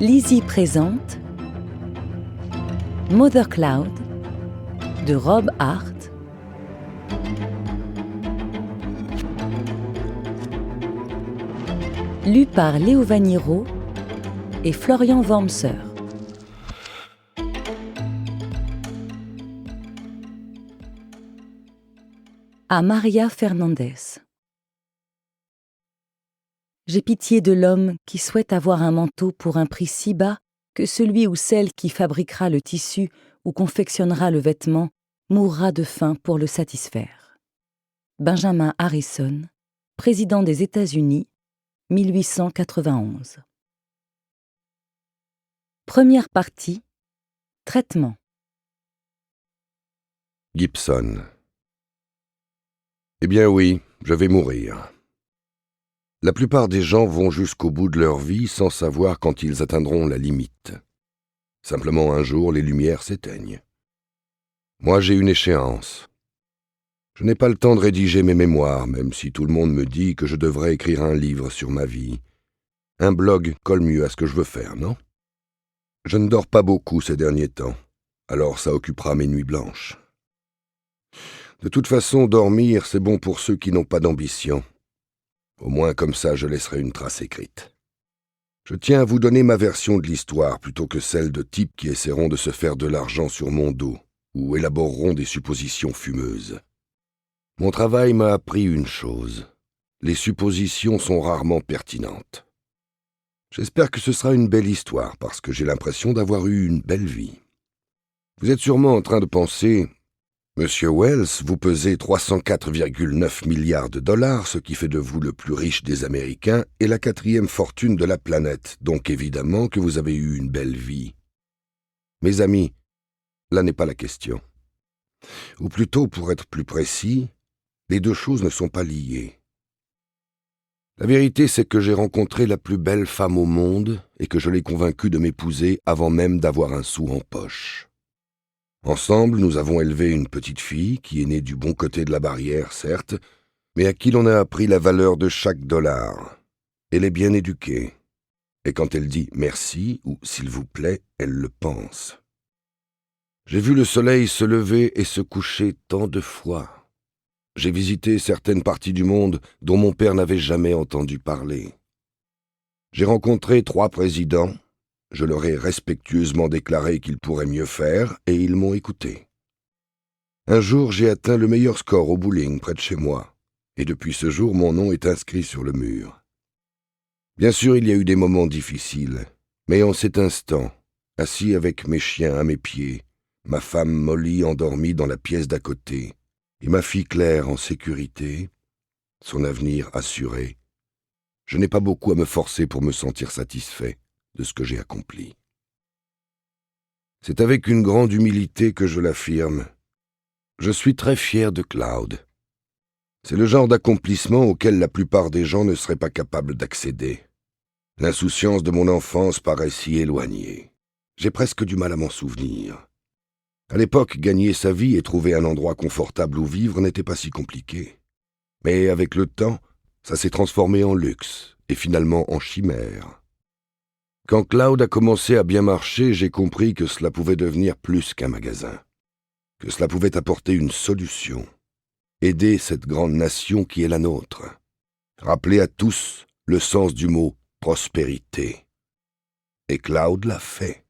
Lizzie présente Mother Cloud de Rob Hart, lu par Léo Vaniro et Florian Wormser. À Maria Fernandez. J'ai pitié de l'homme qui souhaite avoir un manteau pour un prix si bas que celui ou celle qui fabriquera le tissu ou confectionnera le vêtement mourra de faim pour le satisfaire. Benjamin Harrison, président des États-Unis, 1891. Première partie. Traitement. Gibson. Eh bien oui, je vais mourir. La plupart des gens vont jusqu'au bout de leur vie sans savoir quand ils atteindront la limite. Simplement un jour, les lumières s'éteignent. Moi, j'ai une échéance. Je n'ai pas le temps de rédiger mes mémoires, même si tout le monde me dit que je devrais écrire un livre sur ma vie. Un blog colle mieux à ce que je veux faire, non? Je ne dors pas beaucoup ces derniers temps, alors ça occupera mes nuits blanches. De toute façon, dormir, c'est bon pour ceux qui n'ont pas d'ambition. Au moins comme ça, je laisserai une trace écrite. Je tiens à vous donner ma version de l'histoire plutôt que celle de types qui essaieront de se faire de l'argent sur mon dos ou élaboreront des suppositions fumeuses. Mon travail m'a appris une chose. Les suppositions sont rarement pertinentes. J'espère que ce sera une belle histoire parce que j'ai l'impression d'avoir eu une belle vie. Vous êtes sûrement en train de penser... Monsieur Wells, vous pesez 304,9 milliards de dollars, ce qui fait de vous le plus riche des Américains et la 4e fortune de la planète, donc évidemment que vous avez eu une belle vie. Mes amis, là n'est pas la question. Ou plutôt, pour être plus précis, les deux choses ne sont pas liées. La vérité, c'est que j'ai rencontré la plus belle femme au monde et que je l'ai convaincue de m'épouser avant même d'avoir un sou en poche. Ensemble, nous avons élevé une petite fille qui est née du bon côté de la barrière, certes, mais à qui l'on a appris la valeur de chaque dollar. Elle est bien éduquée. Et quand elle dit « merci » ou « s'il vous plaît », elle le pense. J'ai vu le soleil se lever et se coucher tant de fois. J'ai visité certaines parties du monde dont mon père n'avait jamais entendu parler. J'ai rencontré 3 présidents. Je leur ai respectueusement déclaré qu'ils pourraient mieux faire, et ils m'ont écouté. Un jour, j'ai atteint le meilleur score au bowling près de chez moi, et depuis ce jour, mon nom est inscrit sur le mur. Bien sûr, il y a eu des moments difficiles, mais en cet instant, assis avec mes chiens à mes pieds, ma femme Molly endormie dans la pièce d'à côté, et ma fille Claire en sécurité, son avenir assuré, je n'ai pas beaucoup à me forcer pour me sentir satisfait de ce que j'ai accompli. C'est avec une grande humilité que je l'affirme. Je suis très fier de Cloud. C'est le genre d'accomplissement auquel la plupart des gens ne seraient pas capables d'accéder. L'insouciance de mon enfance paraît si éloignée. J'ai presque du mal à m'en souvenir. À l'époque, gagner sa vie et trouver un endroit confortable où vivre n'était pas si compliqué. Mais avec le temps, ça s'est transformé en luxe et finalement en chimère. Quand Cloud a commencé à bien marcher, j'ai compris que cela pouvait devenir plus qu'un magasin, que cela pouvait apporter une solution, aider cette grande nation qui est la nôtre, rappeler à tous le sens du mot « prospérité ». Et Cloud l'a fait.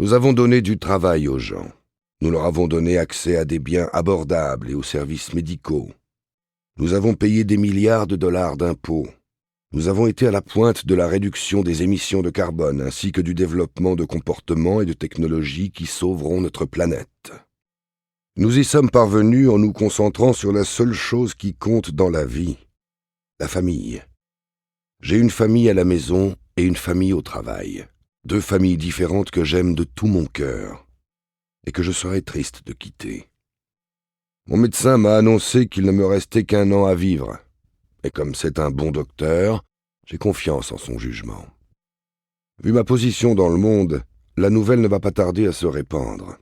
Nous avons donné du travail aux gens, nous leur avons donné accès à des biens abordables et aux services médicaux. Nous avons payé des milliards de dollars d'impôts. Nous avons été à la pointe de la réduction des émissions de carbone ainsi que du développement de comportements et de technologies qui sauveront notre planète. Nous y sommes parvenus en nous concentrant sur la seule chose qui compte dans la vie, la famille. J'ai une famille à la maison et une famille au travail, 2 familles différentes que j'aime de tout mon cœur et que je serais triste de quitter. Mon médecin m'a annoncé qu'il ne me restait qu'1 an à vivre. Et comme c'est un bon docteur, j'ai confiance en son jugement. Vu ma position dans le monde, la nouvelle ne va pas tarder à se répandre.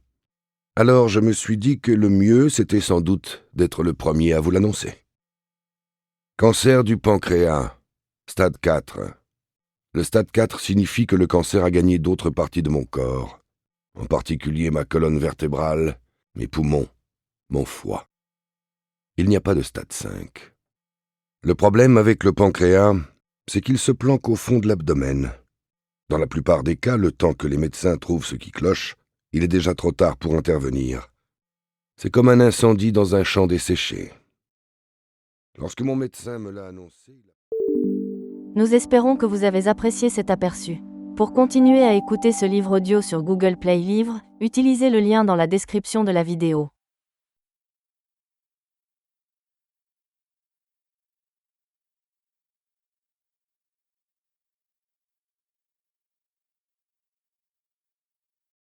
Alors je me suis dit que le mieux, c'était sans doute d'être le premier à vous l'annoncer. Cancer du pancréas, stade 4. Le stade 4 signifie que le cancer a gagné d'autres parties de mon corps, en particulier ma colonne vertébrale, mes poumons, mon foie. Il n'y a pas de stade 5. Le problème avec le pancréas, c'est qu'il se planque au fond de l'abdomen. Dans la plupart des cas, le temps que les médecins trouvent ce qui cloche, il est déjà trop tard pour intervenir. C'est comme un incendie dans un champ desséché. Lorsque mon médecin me l'a annoncé... Nous espérons que vous avez apprécié cet aperçu. Pour continuer à écouter ce livre audio sur Google Play Livres, utilisez le lien dans la description de la vidéo.